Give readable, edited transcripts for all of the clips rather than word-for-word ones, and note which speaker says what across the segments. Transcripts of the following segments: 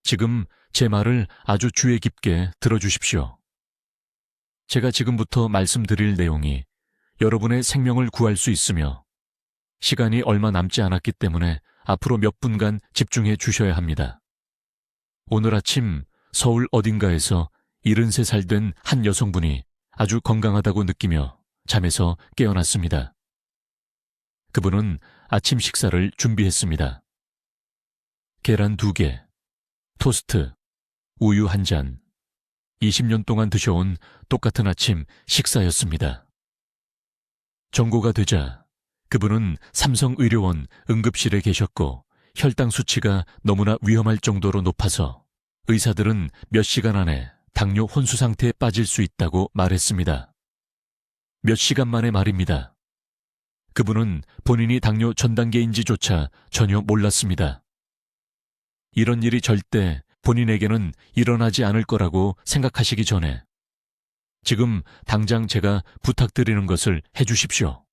Speaker 1: 지금 제 말을 아주 주의 깊게 들어주십시오. 제가 지금부터 말씀드릴 내용이 여러분의 생명을 구할 수 있으며 시간이 얼마 남지 않았기 때문에 앞으로 몇 분간 집중해 주셔야 합니다. 오늘 아침 서울 어딘가에서 73살 된 한 여성분이 아주 건강하다고 느끼며 잠에서 깨어났습니다. 그분은 아침 식사를 준비했습니다. 계란 2개, 토스트, 우유 1잔, 20년 동안 드셔온 똑같은 아침 식사였습니다. 정고가 되자 그분은 삼성의료원 응급실에 계셨고 혈당 수치가 너무나 위험할 정도로 높아서 의사들은 몇 시간 안에 당뇨 혼수 상태에 빠질 수 있다고 말했습니다. 몇 시간 만의 말입니다. 그분은 본인이 당뇨 전 단계인지조차 전혀 몰랐습니다. 이런 일이 절대 본인에게는 일어나지 않을 거라고 생각하시기 전에 지금 당장 제가 부탁드리는 것을 해주십시오.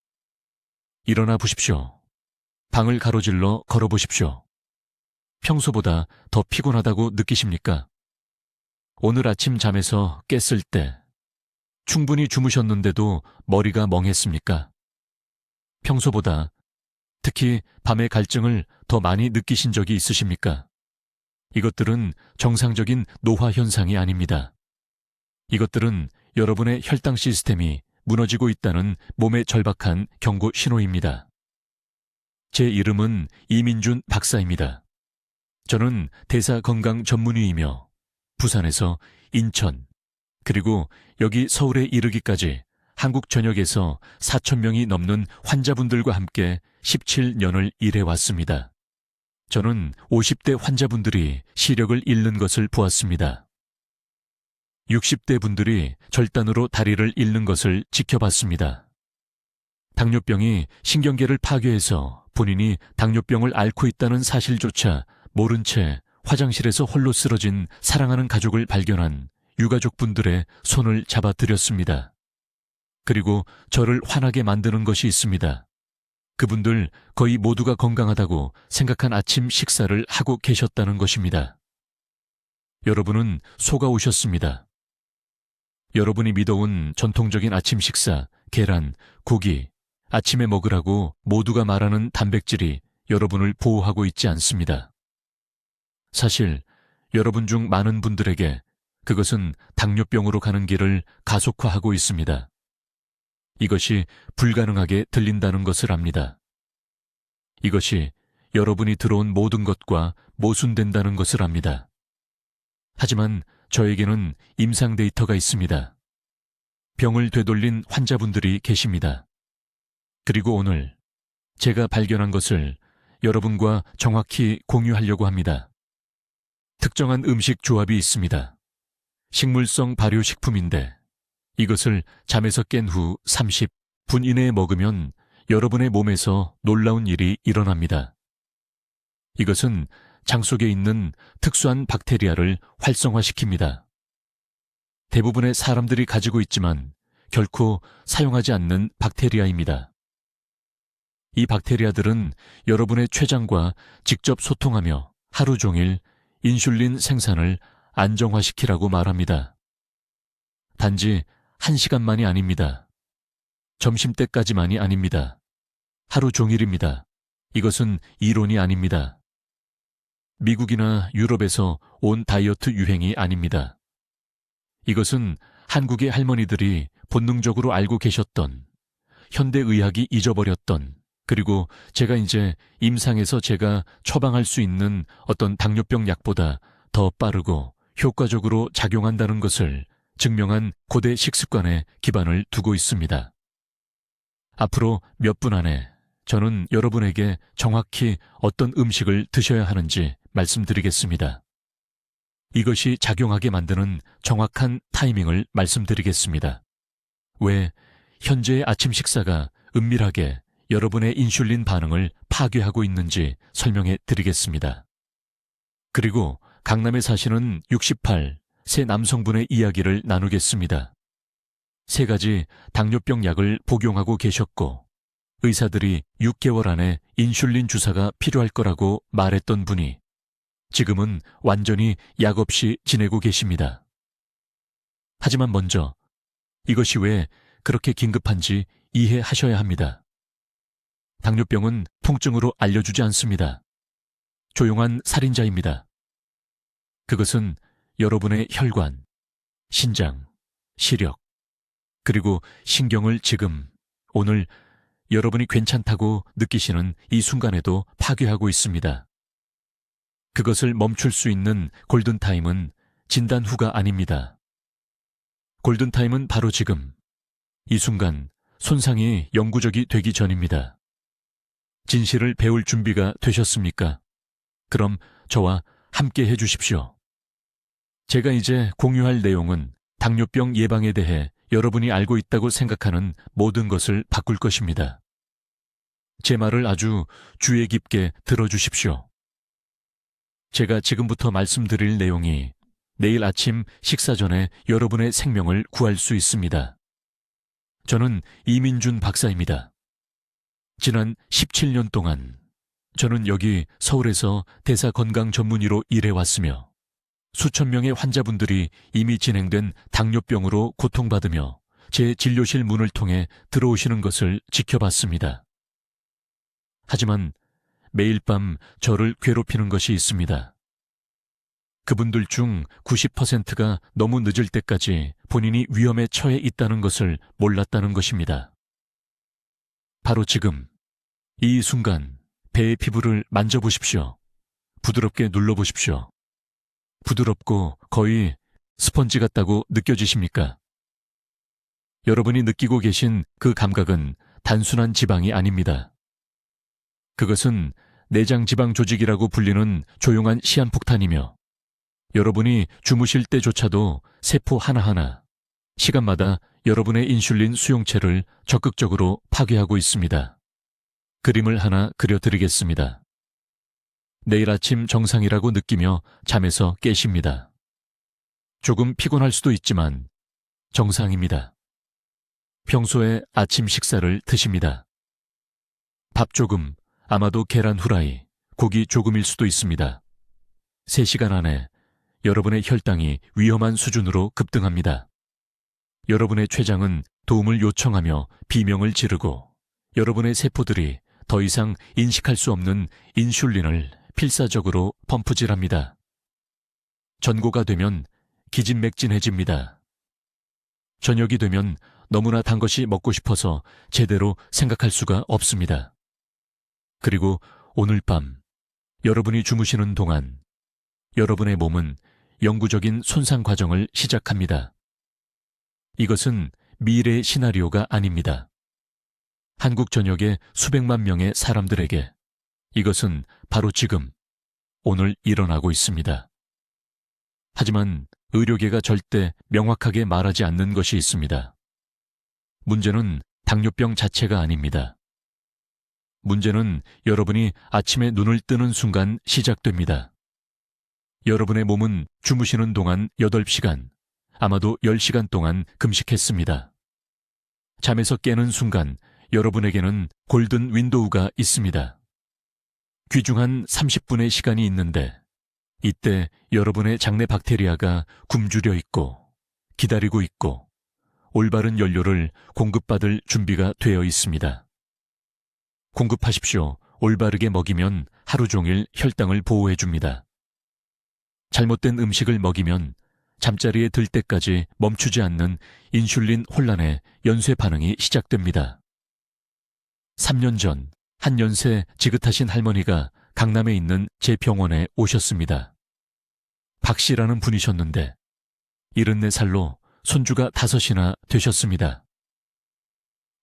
Speaker 1: 일어나 보십시오. 방을 가로질러 걸어보십시오. 평소보다 더 피곤하다고 느끼십니까? 오늘 아침 잠에서 깼을 때 충분히 주무셨는데도 머리가 멍했습니까? 평소보다 특히 밤의 갈증을 더 많이 느끼신 적이 있으십니까? 이것들은 정상적인 노화 현상이 아닙니다. 이것들은 여러분의 혈당 시스템이 무너지고 있다는 몸의 절박한 경고 신호입니다. 제 이름은 이민준 박사입니다. 저는 대사건강 전문의이며 부산에서 인천, 그리고 여기 서울에 이르기까지 한국 전역에서 4,000명이 넘는 환자분들과 함께 17년을 일해왔습니다. 저는 50대 환자분들이 시력을 잃는 것을 보았습니다. 60대 분들이 절단으로 다리를 잃는 것을 지켜봤습니다. 당뇨병이 신경계를 파괴해서 본인이 당뇨병을 앓고 있다는 사실조차 모른 채 화장실에서 홀로 쓰러진 사랑하는 가족을 발견한 유가족분들의 손을 잡아드렸습니다. 그리고 저를 화나게 만드는 것이 있습니다. 그분들 거의 모두가 건강하다고 생각한 아침 식사를 하고 계셨다는 것입니다. 여러분은 속아오셨습니다. 여러분이 믿어온 전통적인 아침 식사, 계란, 고기, 아침에 먹으라고 모두가 말하는 단백질이 여러분을 보호하고 있지 않습니다. 사실 여러분 중 많은 분들에게 그것은 당뇨병으로 가는 길을 가속화하고 있습니다. 이것이 불가능하게 들린다는 것을 압니다. 이것이 여러분이 들어온 모든 것과 모순된다는 것을 압니다. 하지만 저에게는 임상 데이터가 있습니다. 병을 되돌린 환자분들이 계십니다. 그리고 오늘 제가 발견한 것을 여러분과 정확히 공유하려고 합니다. 특정한 음식 조합이 있습니다. 식물성 발효식품인데 이것을 잠에서 깬 후 30분 이내에 먹으면 여러분의 몸에서 놀라운 일이 일어납니다. 이것은 장 속에 있는 특수한 박테리아를 활성화시킵니다. 대부분의 사람들이 가지고 있지만 결코 사용하지 않는 박테리아입니다. 이 박테리아들은 여러분의 췌장과 직접 소통하며 하루 종일 인슐린 생산을 안정화시키라고 말합니다. 단지 1시간만이 아닙니다. 점심때까지만이 아닙니다. 하루 종일입니다. 이것은 이론이 아닙니다. 미국이나 유럽에서 온 다이어트 유행이 아닙니다. 이것은 한국의 할머니들이 본능적으로 알고 계셨던, 현대의학이 잊어버렸던, 그리고 제가 이제 임상에서 제가 처방할 수 있는 어떤 당뇨병 약보다 더 빠르고 효과적으로 작용한다는 것을 증명한 고대 식습관에 기반을 두고 있습니다. 앞으로 몇 분 안에 저는 여러분에게 정확히 어떤 음식을 드셔야 하는지 말씀드리겠습니다. 이것이 작용하게 만드는 정확한 타이밍을 말씀드리겠습니다. 왜 현재의 아침 식사가 은밀하게 여러분의 인슐린 반응을 파괴하고 있는지 설명해 드리겠습니다. 그리고 강남에 사시는 68 세 남성분의 이야기를 나누겠습니다. 3가지 당뇨병 약을 복용하고 계셨고 의사들이 6개월 안에 인슐린 주사가 필요할 거라고 말했던 분이 지금은 완전히 약 없이 지내고 계십니다. 하지만 먼저 이것이 왜 그렇게 긴급한지 이해하셔야 합니다. 당뇨병은 통증으로 알려주지 않습니다. 조용한 살인자입니다. 그것은 여러분의 혈관, 신장, 시력, 그리고 신경을 지금, 오늘 여러분이 괜찮다고 느끼시는 이 순간에도 파괴하고 있습니다. 그것을 멈출 수 있는 골든타임은 진단 후가 아닙니다. 골든타임은 바로 지금, 이 순간 손상이 영구적이 되기 전입니다. 진실을 배울 준비가 되셨습니까? 그럼 저와 함께 해주십시오. 제가 이제 공유할 내용은 당뇨병 예방에 대해 여러분이 알고 있다고 생각하는 모든 것을 바꿀 것입니다. 제 말을 아주 주의 깊게 들어주십시오. 제가 지금부터 말씀드릴 내용이 내일 아침 식사 전에 여러분의 생명을 구할 수 있습니다. 저는 이민준 박사입니다. 지난 17년 동안 저는 여기 서울에서 대사건강 전문의로 일해왔으며 수천 명의 환자분들이 이미 진행된 당뇨병으로 고통받으며 제 진료실 문을 통해 들어오시는 것을 지켜봤습니다. 하지만 매일 밤 저를 괴롭히는 것이 있습니다. 그분들 중 90%가 너무 늦을 때까지 본인이 위험에 처해 있다는 것을 몰랐다는 것입니다. 바로 지금, 이 순간 배의 피부를 만져보십시오. 부드럽게 눌러보십시오. 부드럽고 거의 스펀지 같다고 느껴지십니까? 여러분이 느끼고 계신 그 감각은 단순한 지방이 아닙니다. 그것은 내장 지방 조직이라고 불리는 조용한 시한폭탄이며 여러분이 주무실 때조차도 세포 하나하나, 시간마다 여러분의 인슐린 수용체를 적극적으로 파괴하고 있습니다. 그림을 하나 그려드리겠습니다. 내일 아침 정상이라고 느끼며 잠에서 깨십니다. 조금 피곤할 수도 있지만 정상입니다. 평소에 아침 식사를 드십니다. 밥 조금, 아마도 계란 후라이, 고기 조금일 수도 있습니다. 3시간 안에 여러분의 혈당이 위험한 수준으로 급등합니다. 여러분의 췌장은 도움을 요청하며 비명을 지르고 여러분의 세포들이 더 이상 인식할 수 없는 인슐린을 필사적으로 펌프질합니다. 전고가 되면 기진맥진해집니다. 저녁이 되면 너무나 단 것이 먹고 싶어서 제대로 생각할 수가 없습니다. 그리고 오늘 밤 여러분이 주무시는 동안 여러분의 몸은 영구적인 손상 과정을 시작합니다. 이것은 미래의 시나리오가 아닙니다. 한국 전역의 수백만 명의 사람들에게 이것은 바로 지금, 오늘 일어나고 있습니다. 하지만 의료계가 절대 명확하게 말하지 않는 것이 있습니다. 문제는 당뇨병 자체가 아닙니다. 문제는 여러분이 아침에 눈을 뜨는 순간 시작됩니다. 여러분의 몸은 주무시는 동안 8시간, 아마도 10시간 동안 금식했습니다. 잠에서 깨는 순간 여러분에게는 골든 윈도우가 있습니다. 귀중한 30분의 시간이 있는데 이때 여러분의 장내 박테리아가 굶주려 있고 기다리고 있고 올바른 연료를 공급받을 준비가 되어 있습니다. 공급하십시오. 올바르게 먹이면 하루 종일 혈당을 보호해줍니다. 잘못된 음식을 먹이면 잠자리에 들 때까지 멈추지 않는 인슐린 혼란의 연쇄 반응이 시작됩니다. 3년 전 한 연세 지긋하신 할머니가 강남에 있는 제 병원에 오셨습니다. 박 씨라는 분이셨는데 74살로 손주가 5이나 되셨습니다.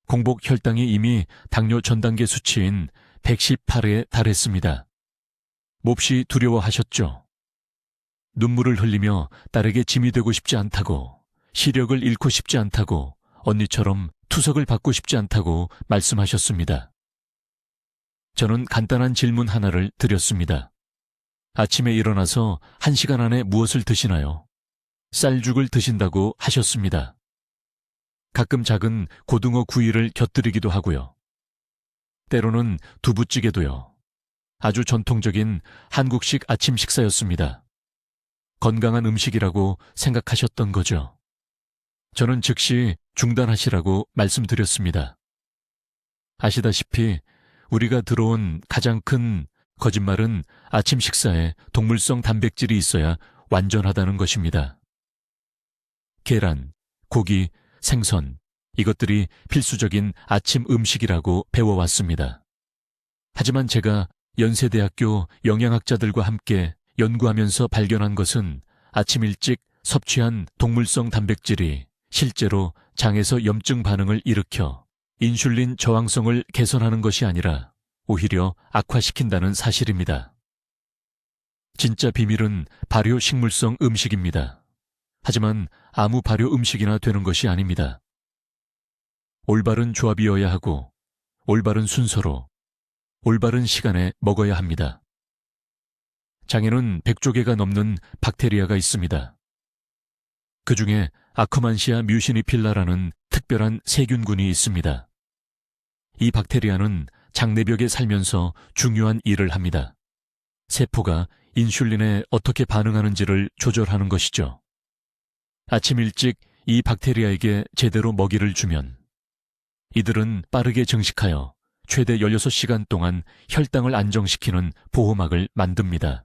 Speaker 1: 공복 혈당이 이미 당뇨 전 단계 수치인 118에 달했습니다. 몹시 두려워하셨죠. 눈물을 흘리며 딸에게 짐이 되고 싶지 않다고, 시력을 잃고 싶지 않다고, 언니처럼 투석을 받고 싶지 않다고 말씀하셨습니다. 저는 간단한 질문 하나를 드렸습니다. 아침에 일어나서 1시간 안에 무엇을 드시나요? 쌀죽을 드신다고 하셨습니다. 가끔 작은 고등어 구이를 곁들이기도 하고요. 때로는 두부찌개도요. 아주 전통적인 한국식 아침 식사였습니다. 건강한 음식이라고 생각하셨던 거죠. 저는 즉시 중단하시라고 말씀드렸습니다. 아시다시피 우리가 들어온 가장 큰 거짓말은 아침 식사에 동물성 단백질이 있어야 완전하다는 것입니다. 계란, 고기, 생선, 이것들이 필수적인 아침 음식이라고 배워왔습니다. 하지만 제가 연세대학교 영양학자들과 함께 연구하면서 발견한 것은 아침 일찍 섭취한 동물성 단백질이 실제로 장에서 염증 반응을 일으켜 인슐린 저항성을 개선하는 것이 아니라 오히려 악화시킨다는 사실입니다. 진짜 비밀은 발효 식물성 음식입니다. 하지만 아무 발효 음식이나 되는 것이 아닙니다. 올바른 조합이어야 하고 올바른 순서로 올바른 시간에 먹어야 합니다. 장에는 100조 개가 넘는 박테리아가 있습니다. 그 중에 아커만시아 뮤시니필라라는 특별한 세균군이 있습니다. 이 박테리아는 장내벽에 살면서 중요한 일을 합니다. 세포가 인슐린에 어떻게 반응하는지를 조절하는 것이죠. 아침 일찍 이 박테리아에게 제대로 먹이를 주면 이들은 빠르게 증식하여 최대 16시간 동안 혈당을 안정시키는 보호막을 만듭니다.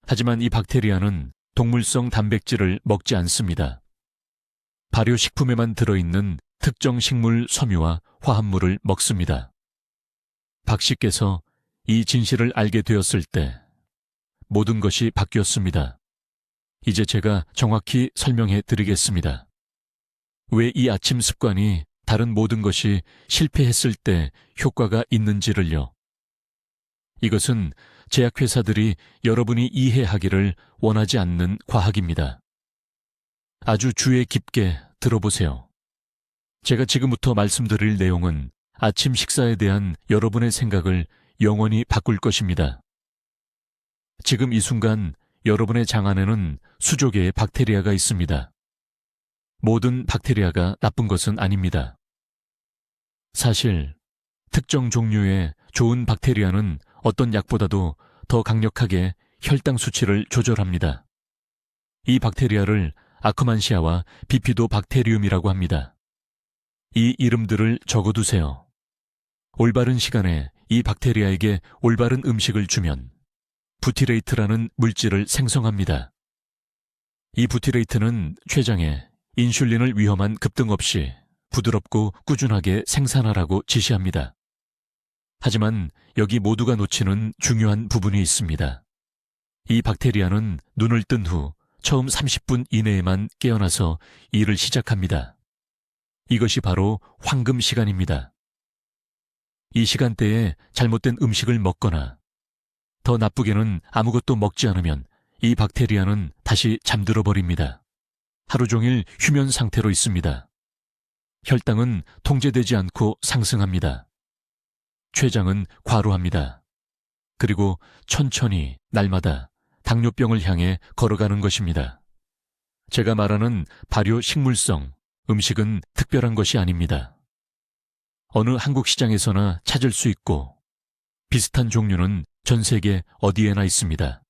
Speaker 1: 하지만 이 박테리아는 동물성 단백질을 먹지 않습니다. 발효식품에만 들어있는 특정 식물 섬유와 화합물을 먹습니다. 박 씨께서 이 진실을 알게 되었을 때 모든 것이 바뀌었습니다. 이제 제가 정확히 설명해 드리겠습니다. 왜 이 아침 습관이 다른 모든 것이 실패했을 때 효과가 있는지를요. 이것은 제약회사들이 여러분이 이해하기를 원하지 않는 과학입니다. 아주 주의 깊게 들어보세요. 제가 지금부터 말씀드릴 내용은 아침 식사에 대한 여러분의 생각을 영원히 바꿀 것입니다. 지금 이 순간 여러분의 장 안에는 수조 개의 박테리아가 있습니다. 모든 박테리아가 나쁜 것은 아닙니다. 사실 특정 종류의 좋은 박테리아는 어떤 약보다도 더 강력하게 혈당 수치를 조절합니다. 이 박테리아를 아커만시아와 비피도 박테리움이라고 합니다. 이 이름들을 적어두세요. 올바른 시간에 이 박테리아에게 올바른 음식을 주면 부티레이트라는 물질을 생성합니다. 이 부티레이트는 췌장에 인슐린을 위험한 급등 없이 부드럽고 꾸준하게 생산하라고 지시합니다. 하지만 여기 모두가 놓치는 중요한 부분이 있습니다. 이 박테리아는 눈을 뜬 후 처음 30분 이내에만 깨어나서 일을 시작합니다. 이것이 바로 황금 시간입니다. 이 시간대에 잘못된 음식을 먹거나 더 나쁘게는 아무것도 먹지 않으면 이 박테리아는 다시 잠들어 버립니다. 하루 종일 휴면 상태로 있습니다. 혈당은 통제되지 않고 상승합니다. 췌장은 과로합니다. 그리고 천천히 날마다 당뇨병을 향해 걸어가는 것입니다. 제가 말하는 발효 식물성 음식은 특별한 것이 아닙니다. 어느 한국 시장에서나 찾을 수 있고 비슷한 종류는 전 세계 어디에나 있습니다.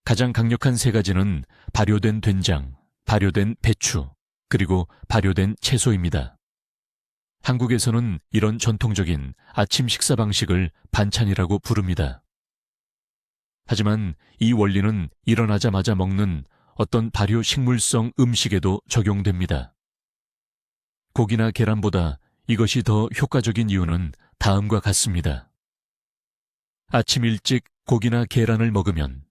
Speaker 1: 가장 강력한 세 가지는 발효된 된장, 발효된 배추, 그리고 발효된 채소입니다. 한국에서는 이런 전통적인 아침 식사 방식을 반찬이라고 부릅니다. 하지만 이 원리는 일어나자마자 먹는 어떤 발효 식물성 음식에도 적용됩니다. 고기나 계란보다 이것이 더 효과적인 이유는 다음과 같습니다. 아침 일찍 고기나 계란을 먹으면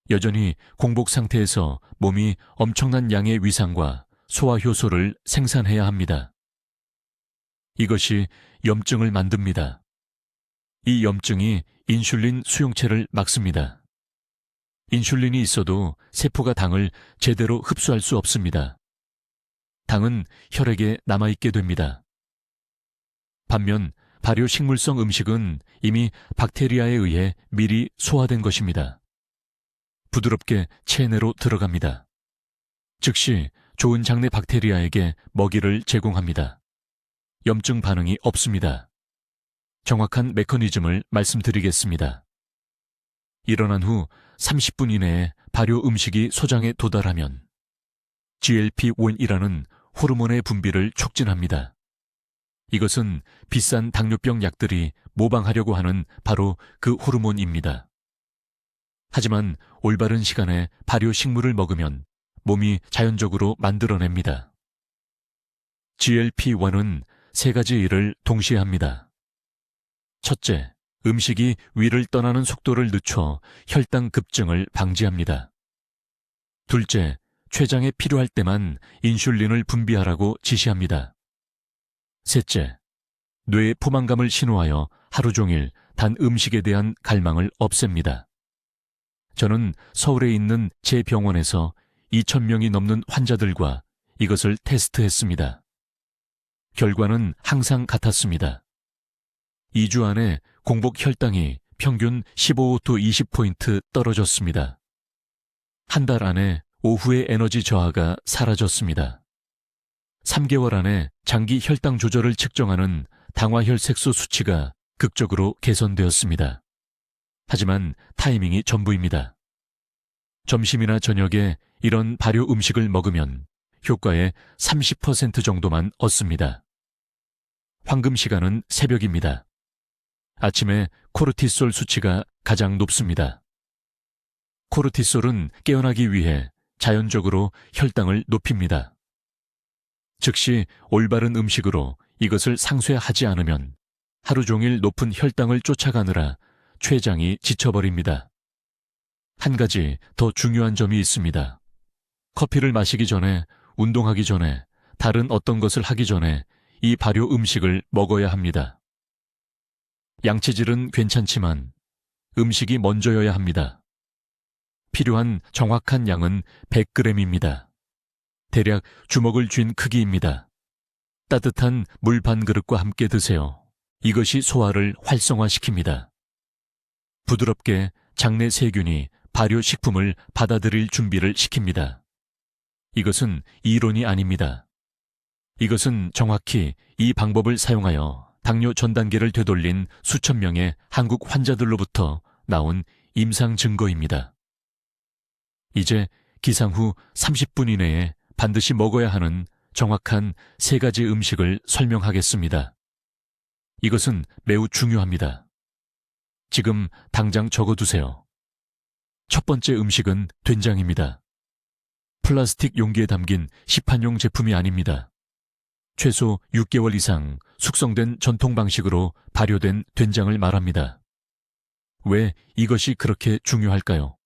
Speaker 1: 여전히 공복 상태에서 몸이 엄청난 양의 위산과 소화효소를 생산해야 합니다. 이것이 염증을 만듭니다. 이 염증이 인슐린 수용체를 막습니다. 인슐린이 있어도 세포가 당을 제대로 흡수할 수 없습니다. 당은 혈액에 남아있게 됩니다. 반면 발효 식물성 음식은 이미 박테리아에 의해 미리 소화된 것입니다. 부드럽게 체내로 들어갑니다. 즉시 좋은 장내 박테리아에게 먹이를 제공합니다. 염증 반응이 없습니다. 정확한 메커니즘을 말씀드리겠습니다. 일어난 후 30분 이내에 발효 음식이 소장에 도달하면 GLP-1이라는 호르몬의 분비를 촉진합니다. 이것은 비싼 당뇨병 약들이 모방하려고 하는 바로 그 호르몬입니다. 하지만 올바른 시간에 발효 식물을 먹으면 몸이 자연적으로 만들어냅니다. GLP-1은 세 가지 일을 동시에 합니다. 첫째, 음식이 위를 떠나는 속도를 늦춰 혈당 급증을 방지합니다. 둘째, 췌장에 필요할 때만 인슐린을 분비하라고 지시합니다. 셋째, 뇌의 포만감을 신호하여 하루 종일 단 음식에 대한 갈망을 없앱니다. 저는 서울에 있는 제 병원에서 2,000명이 넘는 환자들과 이것을 테스트했습니다. 결과는 항상 같았습니다. 2주 안에 공복 혈당이 평균 15-20포인트 떨어졌습니다. 한 달 안에 오후의 에너지 저하가 사라졌습니다. 3개월 안에 장기 혈당 조절을 측정하는 당화혈색소 수치가 극적으로 개선되었습니다. 하지만 타이밍이 전부입니다. 점심이나 저녁에 이런 발효 음식을 먹으면 효과의 30% 정도만 얻습니다. 황금 시간은 새벽입니다. 아침에 코르티솔 수치가 가장 높습니다. 코르티솔은 깨어나기 위해 자연적으로 혈당을 높입니다. 즉시 올바른 음식으로 이것을 상쇄하지 않으면 하루 종일 높은 혈당을 쫓아가느라 췌장이 지쳐버립니다. 한 가지 더 중요한 점이 있습니다. 커피를 마시기 전에, 운동하기 전에, 다른 어떤 것을 하기 전에 이 발효 음식을 먹어야 합니다. 양체질은 괜찮지만 음식이 먼저여야 합니다. 필요한 정확한 양은 100g입니다. 대략 주먹을 쥔 크기입니다. 따뜻한 물 반 그릇과 함께 드세요. 이것이 소화를 활성화시킵니다. 부드럽게 장내 세균이 발효식품을 받아들일 준비를 시킵니다. 이것은 이론이 아닙니다. 이것은 정확히 이 방법을 사용하여 당뇨 전 단계를 되돌린 수천 명의 한국 환자들로부터 나온 임상 증거입니다. 이제 기상 후 30분 이내에 반드시 먹어야 하는 정확한 세 가지 음식을 설명하겠습니다. 이것은 매우 중요합니다. 지금 당장 적어두세요. 첫 번째 음식은 된장입니다. 플라스틱 용기에 담긴 시판용 제품이 아닙니다. 최소 6개월 이상 숙성된 전통 방식으로 발효된 된장을 말합니다. 왜 이것이 그렇게 중요할까요?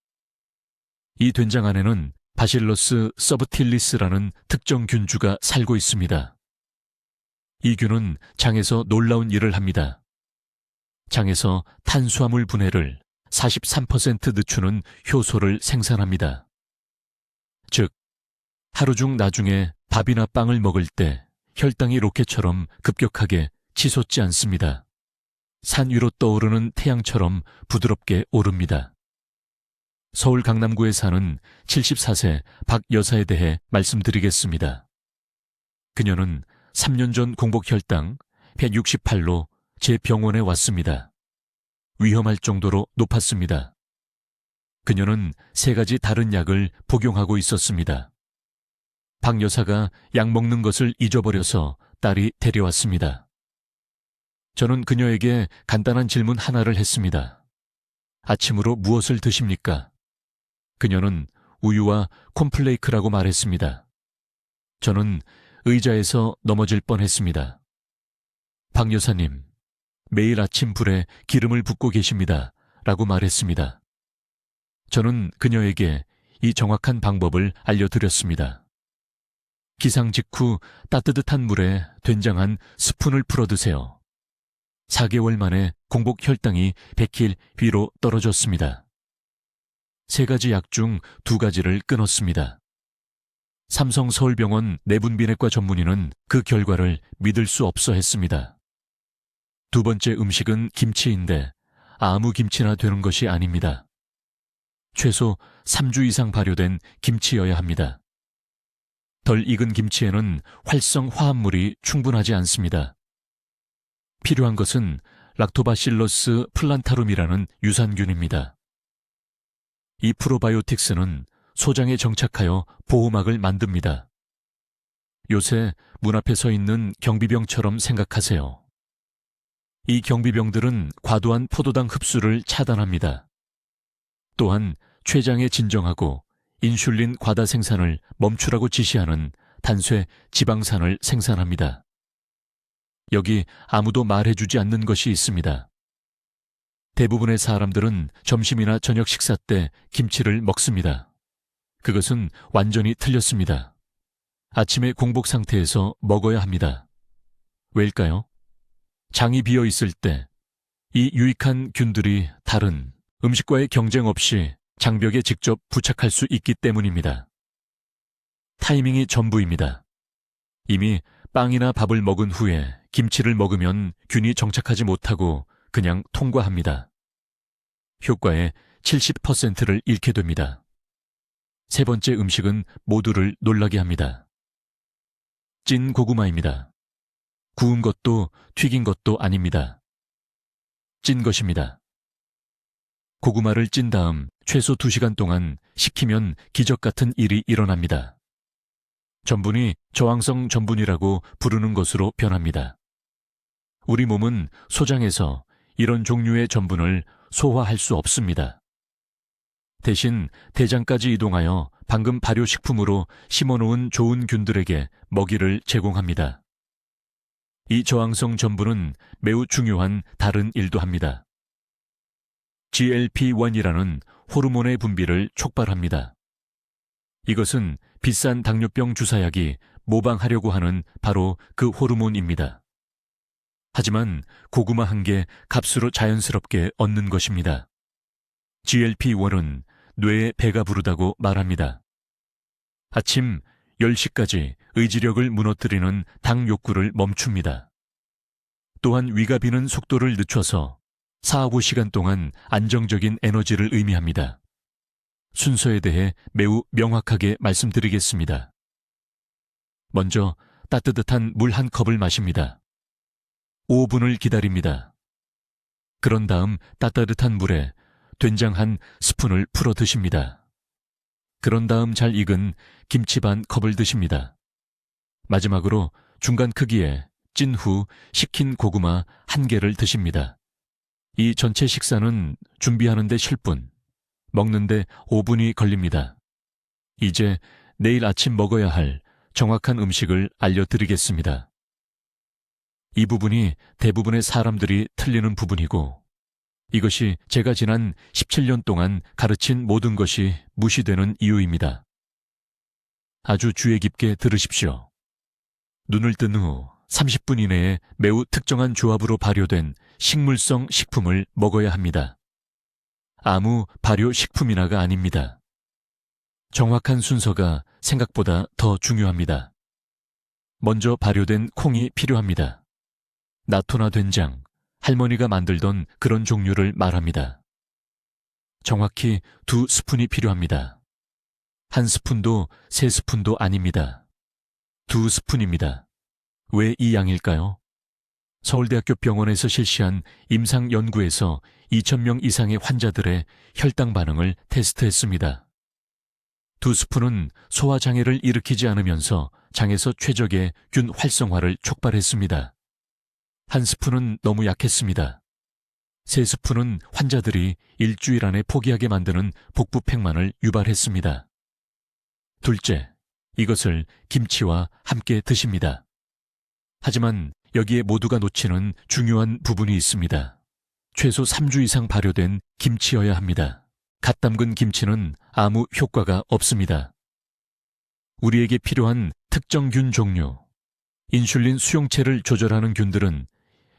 Speaker 1: 이 된장 안에는 바실러스 서브틸리스라는 특정 균주가 살고 있습니다. 이 균은 장에서 놀라운 일을 합니다. 장에서 탄수화물 분해를 43% 늦추는 효소를 생산합니다. 즉, 하루 중 나중에 밥이나 빵을 먹을 때 혈당이 로켓처럼 급격하게 치솟지 않습니다. 산 위로 떠오르는 태양처럼 부드럽게 오릅니다. 서울 강남구에 사는 74세 박 여사에 대해 말씀드리겠습니다. 그녀는 3년 전 공복 혈당 168로 제 병원에 왔습니다. 위험할 정도로 높았습니다. 그녀는 세 가지 다른 약을 복용하고 있었습니다. 박 여사가 약 먹는 것을 잊어버려서 딸이 데려왔습니다. 저는 그녀에게 간단한 질문 하나를 했습니다. 아침으로 무엇을 드십니까? 그녀는 우유와 콘플레이크라고 말했습니다. 저는 의자에서 넘어질 뻔했습니다. 박 여사님, 매일 아침 불에 기름을 붓고 계십니다. 라고 말했습니다. 저는 그녀에게 이 정확한 방법을 알려드렸습니다. 기상 직후 따뜻한 물에 된장 한 스푼을 풀어 드세요. 4개월 만에 공복 혈당이 100킬 위로 떨어졌습니다. 세 가지 약 중 2가지를 끊었습니다. 삼성 서울병원 내분비내과 전문의는 그 결과를 믿을 수 없어 했습니다. 두 번째 음식은 김치인데 아무 김치나 되는 것이 아닙니다. 최소 3주 이상 발효된 김치여야 합니다. 덜 익은 김치에는 활성 화합물이 충분하지 않습니다. 필요한 것은 락토바실러스 플란타룸이라는 유산균입니다. 이 프로바이오틱스는 소장에 정착하여 보호막을 만듭니다. 요새 문 앞에 서 있는 경비병처럼 생각하세요. 이 경비병들은 과도한 포도당 흡수를 차단합니다. 또한 췌장에 진정하고 인슐린 과다 생산을 멈추라고 지시하는 단쇄 지방산을 생산합니다. 여기 아무도 말해주지 않는 것이 있습니다. 대부분의 사람들은 점심이나 저녁 식사 때 김치를 먹습니다. 그것은 완전히 틀렸습니다. 아침에 공복 상태에서 먹어야 합니다. 왜일까요? 장이 비어 있을 때 이 유익한 균들이 다른 음식과의 경쟁 없이 장벽에 직접 부착할 수 있기 때문입니다. 타이밍이 전부입니다. 이미 빵이나 밥을 먹은 후에 김치를 먹으면 균이 정착하지 못하고 그냥 통과합니다. 효과의 70%를 잃게 됩니다. 세 번째 음식은 모두를 놀라게 합니다. 찐 고구마입니다. 구운 것도 튀긴 것도 아닙니다. 찐 것입니다. 고구마를 찐 다음 최소 2시간 동안 식히면 기적 같은 일이 일어납니다. 전분이 저항성 전분이라고 부르는 것으로 변합니다. 우리 몸은 소장에서 이런 종류의 전분을 소화할 수 없습니다. 대신 대장까지 이동하여 방금 발효식품으로 심어놓은 좋은 균들에게 먹이를 제공합니다. 이 저항성 전분은 매우 중요한 다른 일도 합니다. GLP-1이라는 호르몬의 분비를 촉발합니다. 이것은 비싼 당뇨병 주사약이 모방하려고 하는 바로 그 호르몬입니다. 하지만 고구마 한 개 값으로 자연스럽게 얻는 것입니다. GLP-1은 뇌에 배가 부르다고 말합니다. 아침 10시까지 의지력을 무너뜨리는 당 욕구를 멈춥니다. 또한 위가 비는 속도를 늦춰서 4-5시간 동안 안정적인 에너지를 의미합니다. 순서에 대해 매우 명확하게 말씀드리겠습니다. 먼저 따뜻한 물 한 컵을 마십니다. 5분을 기다립니다. 그런 다음 따뜻한 물에 된장 한 스푼을 풀어 드십니다. 그런 다음 잘 익은 김치 반 컵을 드십니다. 마지막으로 중간 크기에 찐 후 식힌 고구마 1개를 드십니다. 이 전체 식사는 준비하는데 10분, 먹는데 5분이 걸립니다. 이제 내일 아침 먹어야 할 정확한 음식을 알려드리겠습니다. 이 부분이 대부분의 사람들이 틀리는 부분이고 이것이 제가 지난 17년 동안 가르친 모든 것이 무시되는 이유입니다. 아주 주의 깊게 들으십시오. 눈을 뜬 후 30분 이내에 매우 특정한 조합으로 발효된 식물성 식품을 먹어야 합니다. 아무 발효 식품이나가 아닙니다. 정확한 순서가 생각보다 더 중요합니다. 먼저 발효된 콩이 필요합니다. 나토나 된장, 할머니가 만들던 그런 종류를 말합니다. 정확히 2스푼이 필요합니다. 1스푼도 3스푼도 아닙니다. 2스푼입니다. 왜 이 양일까요? 서울대학교 병원에서 실시한 임상 연구에서 2,000명 이상의 환자들의 혈당 반응을 테스트했습니다. 2스푼은 소화장애를 일으키지 않으면서 장에서 최적의 균 활성화를 촉발했습니다. 1스푼은 너무 약했습니다. 3스푼은 환자들이 일주일 안에 포기하게 만드는 복부팽만을 유발했습니다. 둘째, 이것을 김치와 함께 드십니다. 하지만 여기에 모두가 놓치는 중요한 부분이 있습니다. 최소 3주 이상 발효된 김치여야 합니다. 갓 담근 김치는 아무 효과가 없습니다. 우리에게 필요한 특정 균 종류, 인슐린 수용체를 조절하는 균들은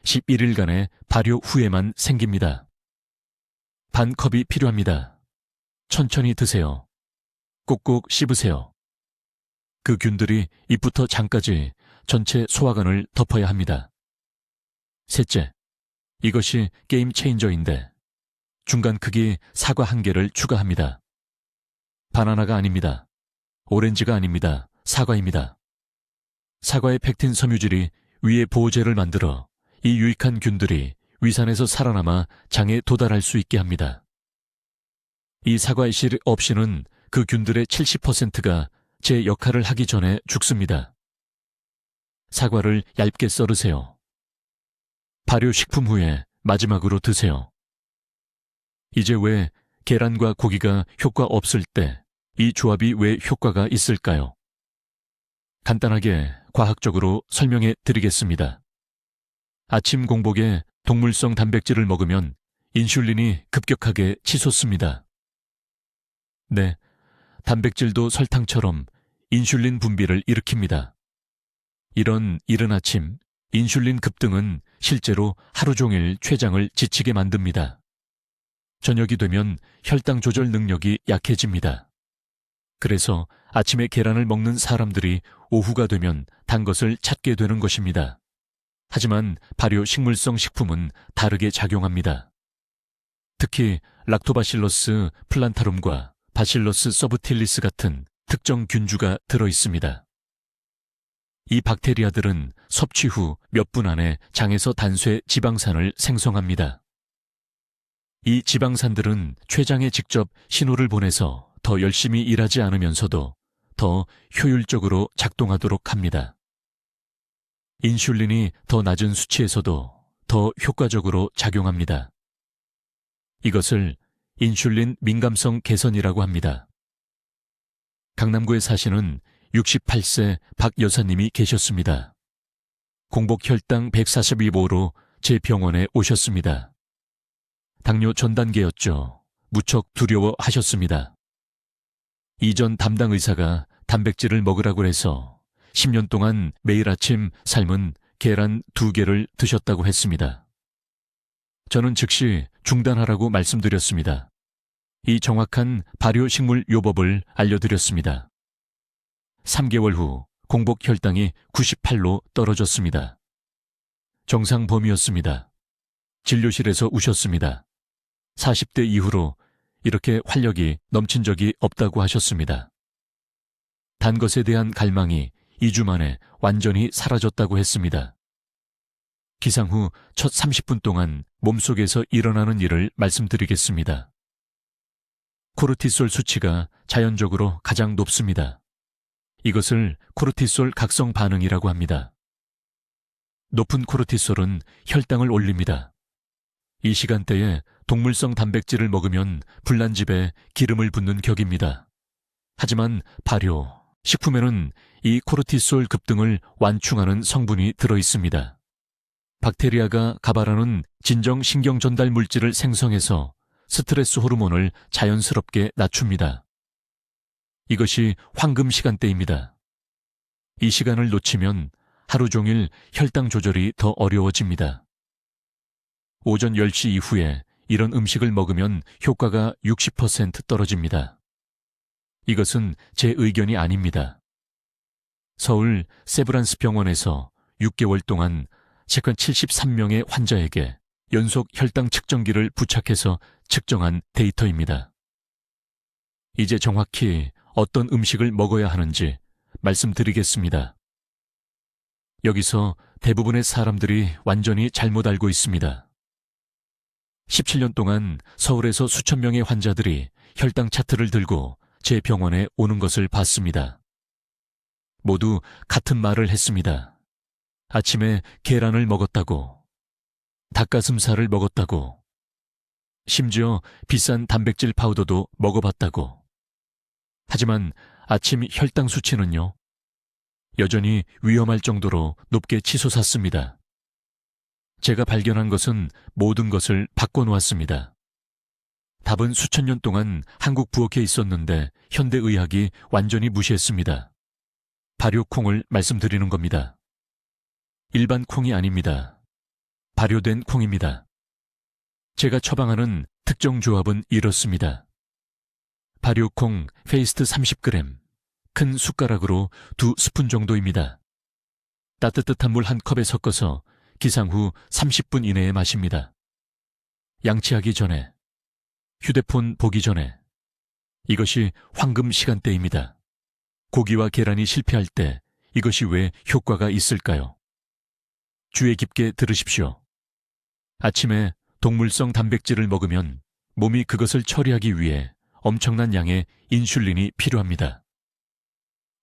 Speaker 1: 11일간의 발효 후에만 생깁니다. 반 컵이 필요합니다. 천천히 드세요. 꼭꼭 씹으세요. 그 균들이 입부터 장까지 전체 소화관을 덮어야 합니다. 셋째, 이것이 게임 체인저인데 중간 크기 사과 1개를 추가합니다. 바나나가 아닙니다. 오렌지가 아닙니다. 사과입니다. 사과의 펙틴 섬유질이 위에 보호제를 만들어 이 유익한 균들이 위산에서 살아남아 장에 도달할 수 있게 합니다. 이 사과실 없이는 그 균들의 70%가 제 역할을 하기 전에 죽습니다. 사과를 얇게 썰으세요. 발효식품 후에 마지막으로 드세요. 이제 왜 계란과 고기가 효과 없을 때 이 조합이 왜 효과가 있을까요? 간단하게 과학적으로 설명해 드리겠습니다. 아침 공복에 동물성 단백질을 먹으면 인슐린이 급격하게 치솟습니다. 네, 단백질도 설탕처럼 인슐린 분비를 일으킵니다. 이런 이른 아침 인슐린 급등은 실제로 하루 종일 췌장을 지치게 만듭니다. 저녁이 되면 혈당 조절 능력이 약해집니다. 그래서 아침에 계란을 먹는 사람들이 오후가 되면 단 것을 찾게 되는 것입니다. 하지만 발효 식물성 식품은 다르게 작용합니다. 특히 락토바실러스 플란타룸과 바실러스 서브틸리스 같은 특정 균주가 들어 있습니다. 이 박테리아들은 섭취 후 몇 분 안에 장에서 단쇄 지방산을 생성합니다. 이 지방산들은 췌장에 직접 신호를 보내서 더 열심히 일하지 않으면서도 더 효율적으로 작동하도록 합니다. 인슐린이 더 낮은 수치에서도 더 효과적으로 작용합니다. 이것을 인슐린 민감성 개선이라고 합니다. 강남구에 사시는 68세 박 여사님이 계셨습니다. 공복 혈당 142보로 제 병원에 오셨습니다. 당뇨 전 단계였죠. 무척 두려워하셨습니다. 이전 담당 의사가 단백질을 먹으라고 해서 10년 동안 매일 아침 삶은 계란 2개를 드셨다고 했습니다. 저는 즉시 중단하라고 말씀드렸습니다. 이 정확한 발효식물 요법을 알려드렸습니다. 3개월 후 공복 혈당이 98로 떨어졌습니다. 정상 범위였습니다. 진료실에서 우셨습니다. 40대 이후로 이렇게 활력이 넘친 적이 없다고 하셨습니다. 단 것에 대한 갈망이 2주 만에 완전히 사라졌다고 했습니다. 기상 후 첫 30분 동안 몸속에서 일어나는 일을 말씀드리겠습니다. 코르티솔 수치가 자연적으로 가장 높습니다. 이것을 코르티솔 각성 반응이라고 합니다. 높은 코르티솔은 혈당을 올립니다. 이 시간대에 동물성 단백질을 먹으면 불난집에 기름을 붓는 격입니다. 하지만 발효, 식품에는 이 코르티솔 급등을 완충하는 성분이 들어 있습니다. 박테리아가 가발하는 진정 신경 전달 물질을 생성해서 스트레스 호르몬을 자연스럽게 낮춥니다. 이것이 황금 시간대입니다. 이 시간을 놓치면 하루 종일 혈당 조절이 더 어려워집니다. 오전 10시 이후에 이런 음식을 먹으면 효과가 60% 떨어집니다. 이것은 제 의견이 아닙니다. 서울 세브란스 병원에서 6개월 동안 최근 73명의 환자에게 연속 혈당 측정기를 부착해서 측정한 데이터입니다. 이제 정확히 어떤 음식을 먹어야 하는지 말씀드리겠습니다. 여기서 대부분의 사람들이 완전히 잘못 알고 있습니다. 17년 동안 서울에서 수천 명의 환자들이 혈당 차트를 들고 제 병원에 오는 것을 봤습니다. 모두 같은 말을 했습니다. 아침에 계란을 먹었다고, 닭가슴살을 먹었다고, 심지어 비싼 단백질 파우더도 먹어봤다고. 하지만 아침 혈당 수치는요, 여전히 위험할 정도로 높게 치솟았습니다. 제가 발견한 것은 모든 것을 바꿔놓았습니다. 답은 수천 년 동안 한국 부엌에 있었는데 현대의학이 완전히 무시했습니다. 발효콩을 말씀드리는 겁니다. 일반 콩이 아닙니다. 발효된 콩입니다. 제가 처방하는 특정 조합은 이렇습니다. 발효콩 페이스트 30g, 큰 숟가락으로 2스푼 정도입니다. 따뜻한 물 한 컵에 섞어서 기상 후 30분 이내에 마십니다. 양치하기 전에, 휴대폰 보기 전에. 이것이 황금 시간대입니다. 고기와 계란이 실패할 때 이것이 왜 효과가 있을까요? 주의 깊게 들으십시오. 아침에 동물성 단백질을 먹으면 몸이 그것을 처리하기 위해 엄청난 양의 인슐린이 필요합니다.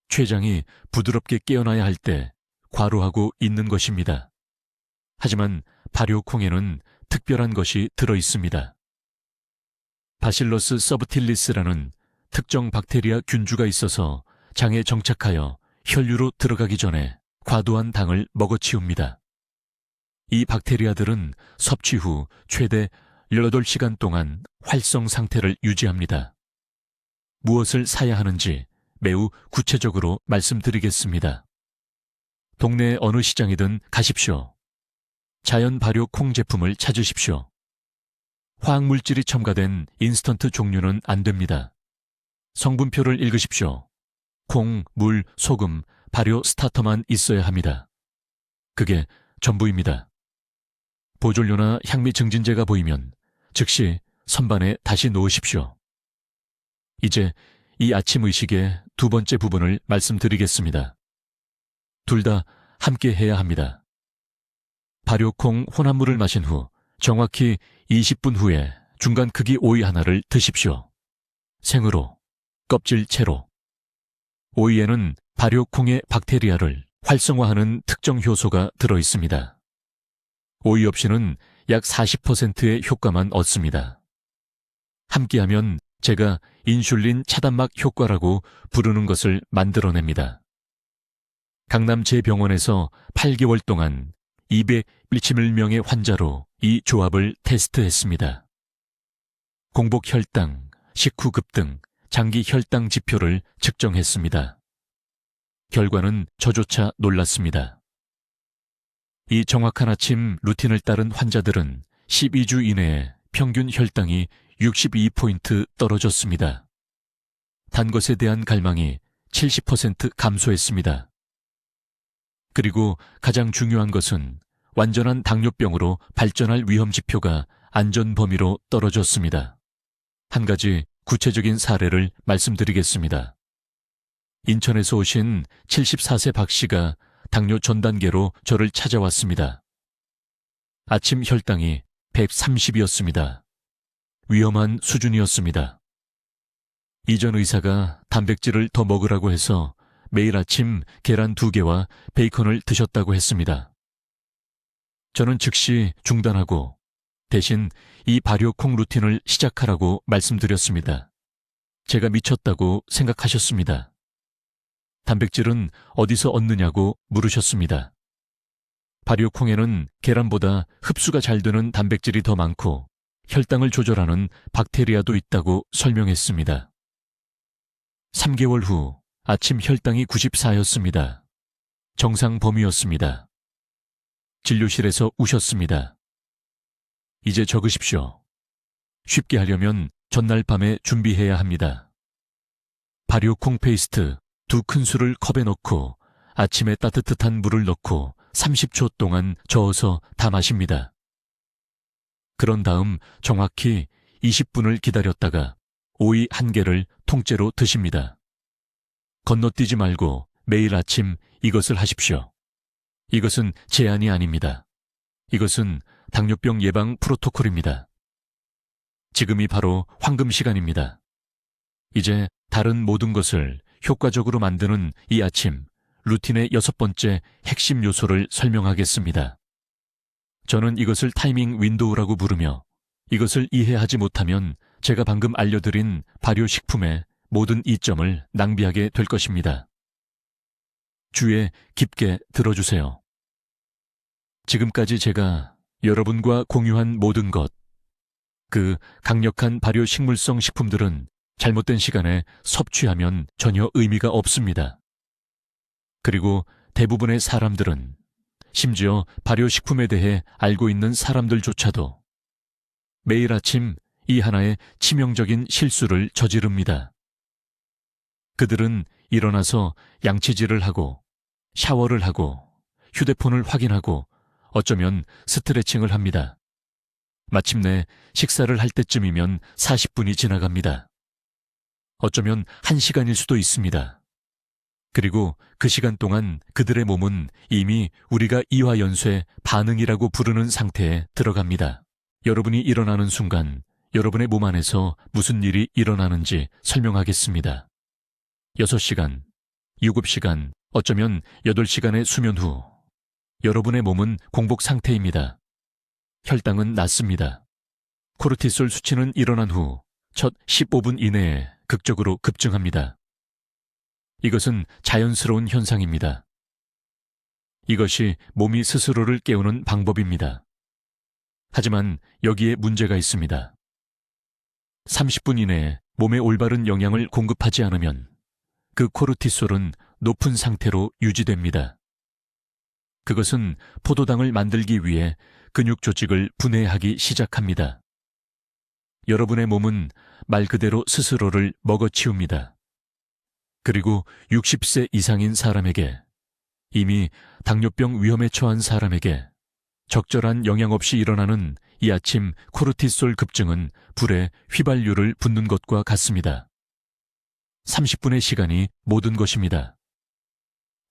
Speaker 1: 췌장이 부드럽게 깨어나야 할 때 과로하고 있는 것입니다. 하지만 발효콩에는 특별한 것이 들어 있습니다. 바실러스 서브틸리스라는 특정 박테리아 균주가 있어서 장에 정착하여 혈류로 들어가기 전에 과도한 당을 먹어치웁니다. 이 박테리아들은 섭취 후 최대 18시간 동안 활성 상태를 유지합니다. 무엇을 사야 하는지 매우 구체적으로 말씀드리겠습니다. 동네 어느 시장이든 가십시오. 자연 발효 콩 제품을 찾으십시오. 화학물질이 첨가된 인스턴트 종류는 안 됩니다. 성분표를 읽으십시오. 콩, 물, 소금, 발효 스타터만 있어야 합니다. 그게 전부입니다. 보존료나 향미 증진제가 보이면 즉시 선반에 다시 놓으십시오. 이제 이 아침 의식의 두 번째 부분을 말씀드리겠습니다. 둘 다 함께 해야 합니다. 발효콩 혼합물을 마신 후 정확히 20분 후에 중간 크기 오이 하나를 드십시오. 생으로, 껍질 채로. 오이에는 발효콩의 박테리아를 활성화하는 특정 효소가 들어 있습니다. 오이 없이는 약 40%의 효과만 얻습니다. 함께하면 제가 인슐린 차단막 효과라고 부르는 것을 만들어냅니다. 강남 제병원에서 8개월 동안 211명의 환자로 이 조합을 테스트했습니다. 공복 혈당, 식후 급등, 장기 혈당 지표를 측정했습니다. 결과는 저조차 놀랐습니다. 이 정확한 아침 루틴을 따른 환자들은 12주 이내에 평균 혈당이 62포인트 떨어졌습니다. 단 것에 대한 갈망이 70% 감소했습니다. 그리고 가장 중요한 것은 완전한 당뇨병으로 발전할 위험 지표가 안전 범위로 떨어졌습니다. 한 가지 구체적인 사례를 말씀드리겠습니다. 인천에서 오신 74세 박 씨가 당뇨 전 단계로 저를 찾아왔습니다. 아침 혈당이 130이었습니다. 위험한 수준이었습니다. 이전 의사가 단백질을 더 먹으라고 해서 매일 아침 계란 2개와 베이컨을 드셨다고 했습니다. 저는 즉시 중단하고 대신 이 발효콩 루틴을 시작하라고 말씀드렸습니다. 제가 미쳤다고 생각하셨습니다. 단백질은 어디서 얻느냐고 물으셨습니다. 발효콩에는 계란보다 흡수가 잘 되는 단백질이 더 많고 혈당을 조절하는 박테리아도 있다고 설명했습니다. 3개월 후 아침 혈당이 94였습니다. 정상 범위였습니다. 진료실에서 우셨습니다. 이제 적으십시오. 쉽게 하려면 전날 밤에 준비해야 합니다. 발효콩 페이스트 2큰술을 컵에 넣고 아침에 따뜻한 물을 넣고 30초 동안 저어서 다 마십니다. 그런 다음 정확히 20분을 기다렸다가 오이 1개를 통째로 드십니다. 건너뛰지 말고 매일 아침 이것을 하십시오. 이것은 제한이 아닙니다. 이것은 당뇨병 예방 프로토콜입니다. 지금이 바로 황금 시간입니다. 이제 다른 모든 것을 효과적으로 만드는 이 아침 루틴의 6번째 핵심 요소를 설명하겠습니다. 저는 이것을 타이밍 윈도우라고 부르며 이것을 이해하지 못하면 제가 방금 알려드린 발효식품의 모든 이점을 낭비하게 될 것입니다. 주에 깊게 들어주세요. 지금까지 제가 여러분과 공유한 모든 것, 그 강력한 발효식물성 식품들은 잘못된 시간에 섭취하면 전혀 의미가 없습니다. 그리고 대부분의 사람들은 심지어 발효식품에 대해 알고 있는 사람들조차도 매일 아침 이 하나의 치명적인 실수를 저지릅니다. 그들은 일어나서 양치질을 하고 샤워를 하고 휴대폰을 확인하고 어쩌면 스트레칭을 합니다. 마침내 식사를 할 때쯤이면 40분이 지나갑니다. 어쩌면 1시간일 수도 있습니다. 그리고 그 시간 동안 그들의 몸은 이미 우리가 이화연쇄 반응이라고 부르는 상태에 들어갑니다. 여러분이 일어나는 순간 여러분의 몸 안에서 무슨 일이 일어나는지 설명하겠습니다. 6시간, 7시간, 어쩌면 8시간의 수면 후 여러분의 몸은 공복 상태입니다. 혈당은 낮습니다. 코르티솔 수치는 일어난 후 첫 15분 이내에 극적으로 급증합니다. 이것은 자연스러운 현상입니다. 이것이 몸이 스스로를 깨우는 방법입니다. 하지만 여기에 문제가 있습니다. 30분 이내에 몸에 올바른 영양을 공급하지 않으면 그 코르티솔은 높은 상태로 유지됩니다. 그것은 포도당을 만들기 위해 근육 조직을 분해하기 시작합니다. 여러분의 몸은 말 그대로 스스로를 먹어치웁니다. 그리고 60세 이상인 사람에게, 이미 당뇨병 위험에 처한 사람에게 적절한 영양 없이 일어나는 이 아침 코르티솔 급증은 불에 휘발유를 붓는 것과 같습니다. 30분의 시간이 모든 것입니다.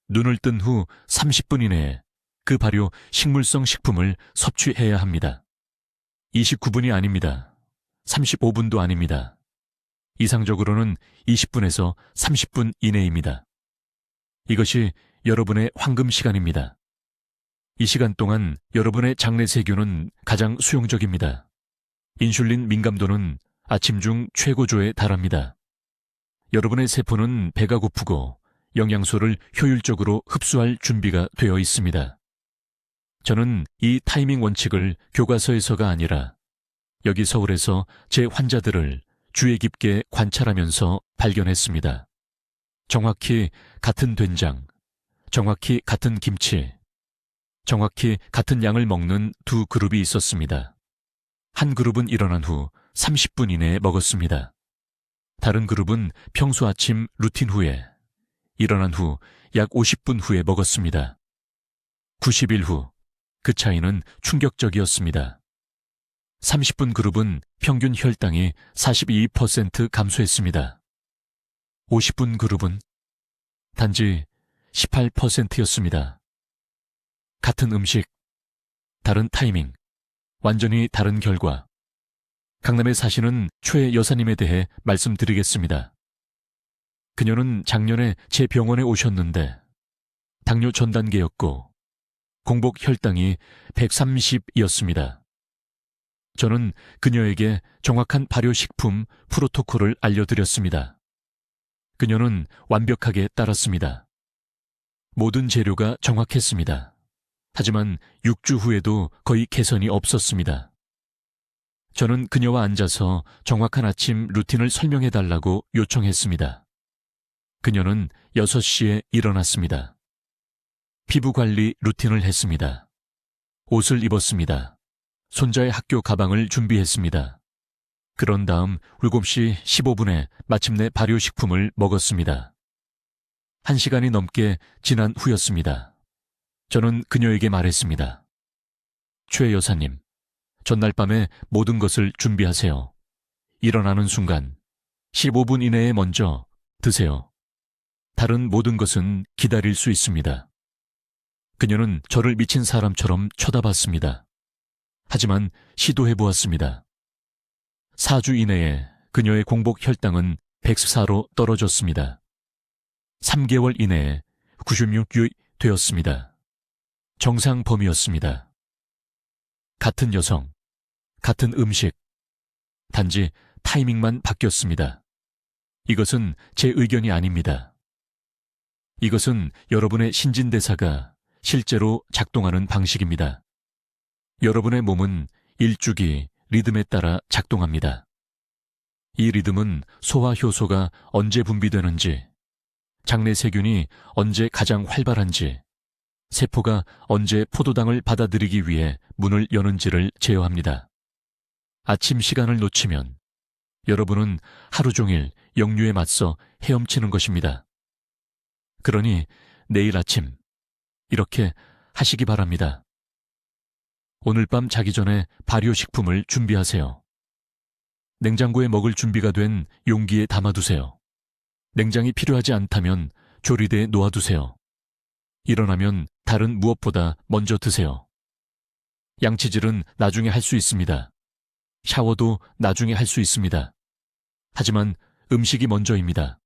Speaker 1: 눈을 뜬 후 30분 이내에 그 발효 식물성 식품을 섭취해야 합니다. 29분이 아닙니다. 35분도 아닙니다. 이상적으로는 20분에서 30분 이내입니다. 이것이 여러분의 황금 시간입니다. 이 시간 동안 여러분의 장내 세균은 가장 수용적입니다. 인슐린 민감도는 아침 중 최고조에 달합니다. 여러분의 세포는 배가 고프고 영양소를 효율적으로 흡수할 준비가 되어 있습니다. 저는 이 타이밍 원칙을 교과서에서가 아니라 여기 서울에서 제 환자들을 주의 깊게 관찰하면서 발견했습니다. 정확히 같은 된장, 정확히 같은 김치, 정확히 같은 양을 먹는 두 그룹이 있었습니다. 한 그룹은 일어난 후 30분 이내에 먹었습니다. 다른 그룹은 평소 아침 루틴 후에, 일어난 후 약 50분 후에 먹었습니다. 90일 후, 그 차이는 충격적이었습니다. 30분 그룹은 평균 혈당이 42% 감소했습니다. 50분 그룹은 단지 18%였습니다. 같은 음식, 다른 타이밍, 완전히 다른 결과. 강남에 사시는 최 여사님에 대해 말씀드리겠습니다. 그녀는 작년에 제 병원에 오셨는데 당뇨 전 단계였고 공복 혈당이 130이었습니다. 저는 그녀에게 정확한 발효식품 프로토콜을 알려드렸습니다. 그녀는 완벽하게 따랐습니다. 모든 재료가 정확했습니다. 하지만 6주 후에도 거의 개선이 없었습니다. 저는 그녀와 앉아서 정확한 아침 루틴을 설명해달라고 요청했습니다. 그녀는 6시에 일어났습니다. 피부관리 루틴을 했습니다. 옷을 입었습니다. 손자의 학교 가방을 준비했습니다. 그런 다음 7시 15분에 마침내 발효식품을 먹었습니다. 1시간이 넘게 지난 후였습니다. 저는 그녀에게 말했습니다. 최 여사님, 전날 밤에 모든 것을 준비하세요. 일어나는 순간 15분 이내에 먼저 드세요. 다른 모든 것은 기다릴 수 있습니다. 그녀는 저를 미친 사람처럼 쳐다봤습니다. 하지만 시도해보았습니다. 4주 이내에 그녀의 공복 혈당은 104로 떨어졌습니다. 3개월 이내에 96이 되었습니다. 정상 범위였습니다. 같은 여성, 같은 음식, 단지 타이밍만 바뀌었습니다. 이것은 제 의견이 아닙니다. 이것은 여러분의 신진대사가 실제로 작동하는 방식입니다. 여러분의 몸은 일주기 리듬에 따라 작동합니다. 이 리듬은 소화 효소가 언제 분비되는지, 장내 세균이 언제 가장 활발한지, 세포가 언제 포도당을 받아들이기 위해 문을 여는지를 제어합니다. 아침 시간을 놓치면 여러분은 하루 종일 역류에 맞서 헤엄치는 것입니다. 그러니 내일 아침 이렇게 하시기 바랍니다. 오늘 밤 자기 전에 발효식품을 준비하세요. 냉장고에 먹을 준비가 된 용기에 담아두세요. 냉장이 필요하지 않다면 조리대에 놓아두세요. 일어나면 다른 무엇보다 먼저 드세요. 양치질은 나중에 할 수 있습니다. 샤워도 나중에 할 수 있습니다. 하지만 음식이 먼저입니다.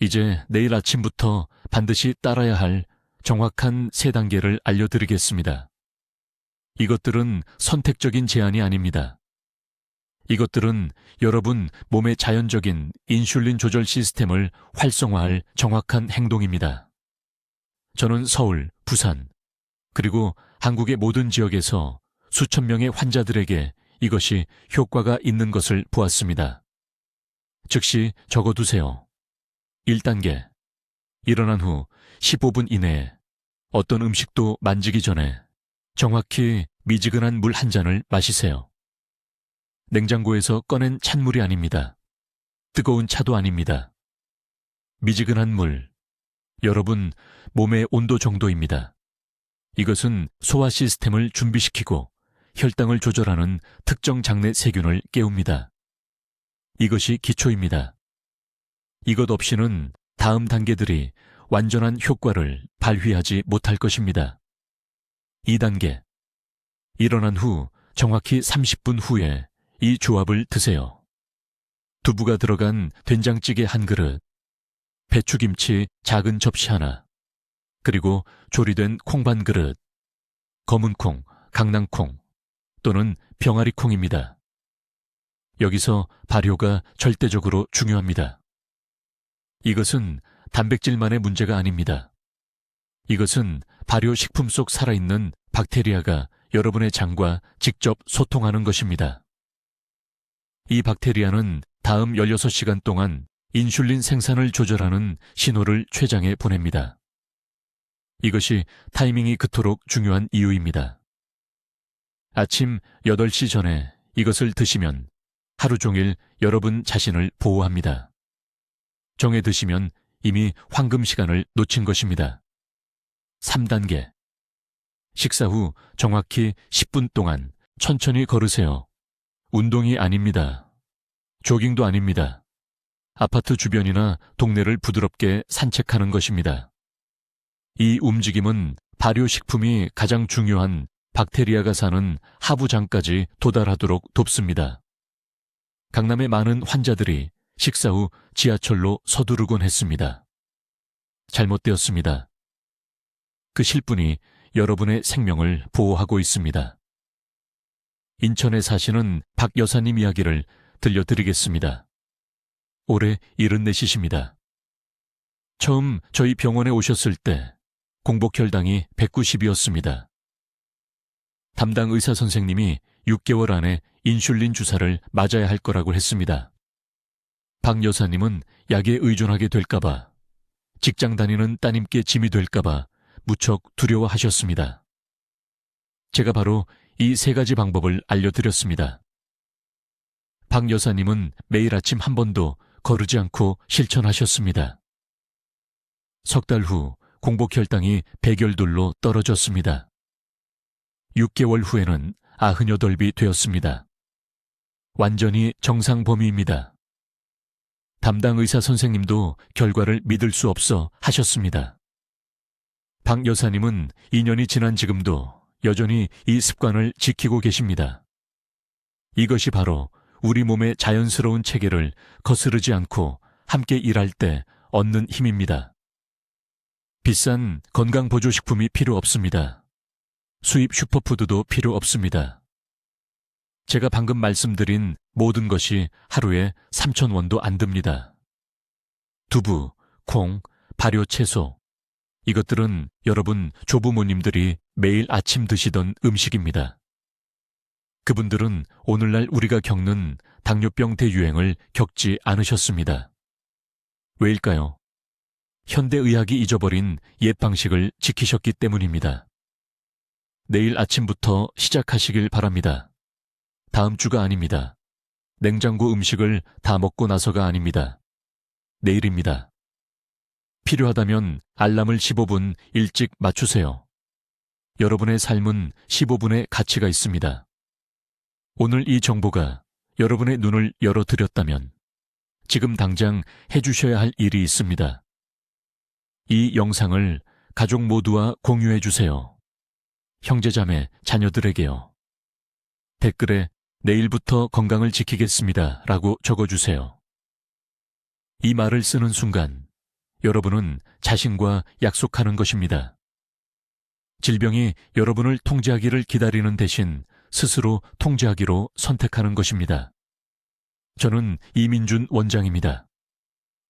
Speaker 1: 이제 내일 아침부터 반드시 따라야 할 정확한 3단계를 알려드리겠습니다. 이것들은 선택적인 제한이 아닙니다. 이것들은 여러분 몸의 자연적인 인슐린 조절 시스템을 활성화할 정확한 행동입니다. 저는 서울, 부산, 그리고 한국의 모든 지역에서 수천 명의 환자들에게 이것이 효과가 있는 것을 보았습니다. 즉시 적어두세요. 1단계. 일어난 후 15분 이내에 어떤 음식도 만지기 전에 정확히 미지근한 물 한 잔을 마시세요. 냉장고에서 꺼낸 찬물이 아닙니다. 뜨거운 차도 아닙니다. 미지근한 물, 여러분 몸의 온도 정도입니다. 이것은 소화 시스템을 준비시키고 혈당을 조절하는 특정 장내 세균을 깨웁니다. 이것이 기초입니다. 이것 없이는 다음 단계들이 완전한 효과를 발휘하지 못할 것입니다. 2단계. 일어난 후 정확히 30분 후에 이 조합을 드세요. 두부가 들어간 된장찌개 한 그릇, 배추김치 작은 접시 하나, 그리고 조리된 콩 반 그릇, 검은콩, 강낭콩 또는 병아리콩입니다. 여기서 발효가 절대적으로 중요합니다. 이것은 단백질만의 문제가 아닙니다. 이것은 발효식품 속 살아있는 박테리아가 여러분의 장과 직접 소통하는 것입니다. 이 박테리아는 다음 16시간 동안 인슐린 생산을 조절하는 신호를 췌장에 보냅니다. 이것이 타이밍이 그토록 중요한 이유입니다. 아침 8시 전에 이것을 드시면 하루 종일 여러분 자신을 보호합니다. 정해 드시면 이미 황금 시간을 놓친 것입니다. 3단계. 식사 후 정확히 10분 동안 천천히 걸으세요. 운동이 아닙니다. 조깅도 아닙니다. 아파트 주변이나 동네를 부드럽게 산책하는 것입니다. 이 움직임은 발효식품이 가장 중요한 박테리아가 사는 하부장까지 도달하도록 돕습니다. 강남의 많은 환자들이 식사 후 지하철로 서두르곤 했습니다. 잘못되었습니다. 그 실분이 여러분의 생명을 보호하고 있습니다. 인천에 사시는 박 여사님 이야기를 들려드리겠습니다. 올해 74이십니다. 처음 저희 병원에 오셨을 때 공복혈당이 190이었습니다. 담당 의사 선생님이 6개월 안에 인슐린 주사를 맞아야 할 거라고 했습니다. 박 여사님은 약에 의존하게 될까봐, 직장 다니는 따님께 짐이 될까봐 무척 두려워하셨습니다. 제가 바로 이 3가지 방법을 알려드렸습니다. 박 여사님은 매일 아침 한 번도 거르지 않고 실천하셨습니다. 석 달 후 공복혈당이 100열돌로 떨어졌습니다. 6개월 후에는 98이 되었습니다. 완전히 정상 범위입니다. 담당 의사 선생님도 결과를 믿을 수 없어 하셨습니다. 박 여사님은 2년이 지난 지금도 여전히 이 습관을 지키고 계십니다. 이것이 바로 우리 몸의 자연스러운 체계를 거스르지 않고 함께 일할 때 얻는 힘입니다. 비싼 건강보조식품이 필요 없습니다. 수입 슈퍼푸드도 필요 없습니다. 제가 방금 말씀드린 모든 것이 하루에 3,000원도 안 듭니다. 두부, 콩, 발효 채소, 이것들은 여러분 조부모님들이 매일 아침 드시던 음식입니다. 그분들은 오늘날 우리가 겪는 당뇨병 대유행을 겪지 않으셨습니다. 왜일까요? 현대의학이 잊어버린 옛 방식을 지키셨기 때문입니다. 내일 아침부터 시작하시길 바랍니다. 다음 주가 아닙니다. 냉장고 음식을 다 먹고 나서가 아닙니다. 내일입니다. 필요하다면 알람을 15분 일찍 맞추세요. 여러분의 삶은 15분의 가치가 있습니다. 오늘 이 정보가 여러분의 눈을 열어드렸다면 지금 당장 해주셔야 할 일이 있습니다. 이 영상을 가족 모두와 공유해 주세요. 형제자매, 자녀들에게요. 댓글에 내일부터 건강을 지키겠습니다 라고 적어주세요. 이 말을 쓰는 순간 여러분은 자신과 약속하는 것입니다. 질병이 여러분을 통제하기를 기다리는 대신 스스로 통제하기로 선택하는 것입니다. 저는 이민준 원장입니다.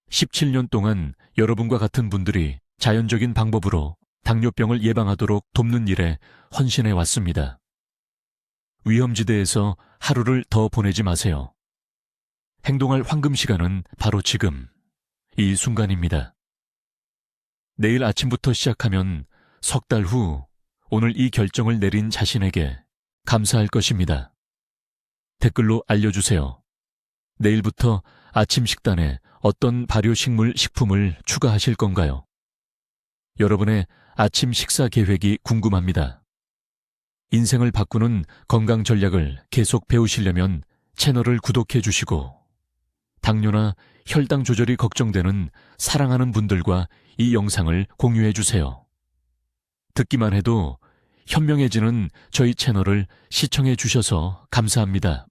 Speaker 1: 17년 동안 여러분과 같은 분들이 자연적인 방법으로 당뇨병을 예방하도록 돕는 일에 헌신해 왔습니다. 위험지대에서 하루를 더 보내지 마세요. 행동할 황금 시간은 바로 지금, 이 순간입니다. 내일 아침부터 시작하면 석 달 후 오늘 이 결정을 내린 자신에게 감사할 것입니다. 댓글로 알려주세요. 내일부터 아침 식단에 어떤 발효식물 식품을 추가하실 건가요? 여러분의 아침 식사 계획이 궁금합니다. 인생을 바꾸는 건강 전략을 계속 배우시려면 채널을 구독해 주시고, 당뇨나 혈당 조절이 걱정되는 사랑하는 분들과 이 영상을 공유해 주세요. 듣기만 해도 현명해지는 저희 채널을 시청해 주셔서 감사합니다.